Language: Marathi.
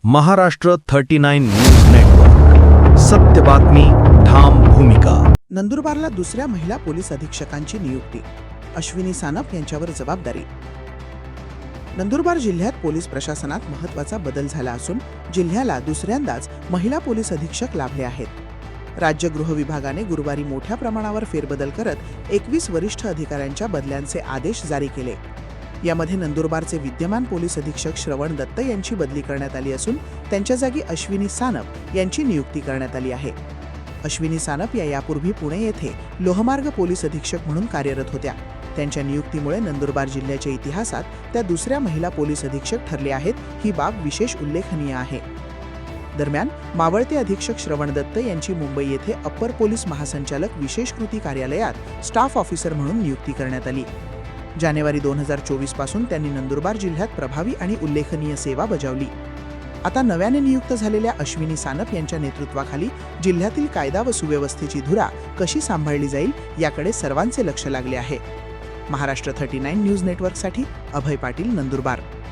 Maharashtra 39 news network. सत्य बातमी, ठाम भूमिका. नंदुरबारला दुसऱ्या महिला पोलीस अधीक्षकांची नियुक्ती. अश्विनी सानप यांच्यावर जबाबदारी. नंदुरबार जिल्ह्यात पोलीस प्रशासनात महत्त्वाचा बदल झाला असून जिल्ह्याला दुसऱ्यांदाच महिला पोलीस अधीक्षक लाभले आहेत. राज्य गृह विभागाने गुरुवारी मोठ्या प्रमाणावर फेरबदल करत 21 वरिष्ठ अधिकाऱ्यांच्या बदल्यांचे आदेश जारी केले. यामध्ये नंदुरबारचे विद्यमान पोलीस अधीक्षक श्रवण दत्त यांची बदली करण्यात आली असून त्यांच्या जागी अश्विनी सानप यांची नियुक्ती करण्यात आली आहे. अश्विनी सानप यापूर्वी पुणे येथे लोहमार्ग पोलीस अधीक्षक म्हणून कार्यरत होत्या. त्यांच्या नियुक्तीमुळे नंदुरबार जिल्ह्याच्या इतिहासात त्या दुसऱ्या महिला पोलीस अधीक्षक ठरल्या आहेत. ही बाब विशेष उल्लेखनीय आहे. दरम्यान मावळते अधीक्षक श्रवण दत्त यांची मुंबई येथे अप्पर पोलीस महासंचालक विशेष कृती कार्यालयात स्टाफ ऑफिसर म्हणून नियुक्ती करण्यात आली. जानेवारी 2024 पासून त्यांनी नंदुरबार जिल्ह्यात प्रभावी आणि उल्लेखनीय सेवा बजावली. आता नव्याने नियुक्त झालेल्या अश्विनी सानप यांच्या नेतृत्वाखाली जिल्ह्यातील कायदा व सुव्यवस्थेची धुरा कशी सांभाळली जाईल याकडे सर्वांचे लक्ष लागले आहे. महाराष्ट्र 39 न्यूज नेटवर्कसाठी अभय पाटील, नंदुरबार.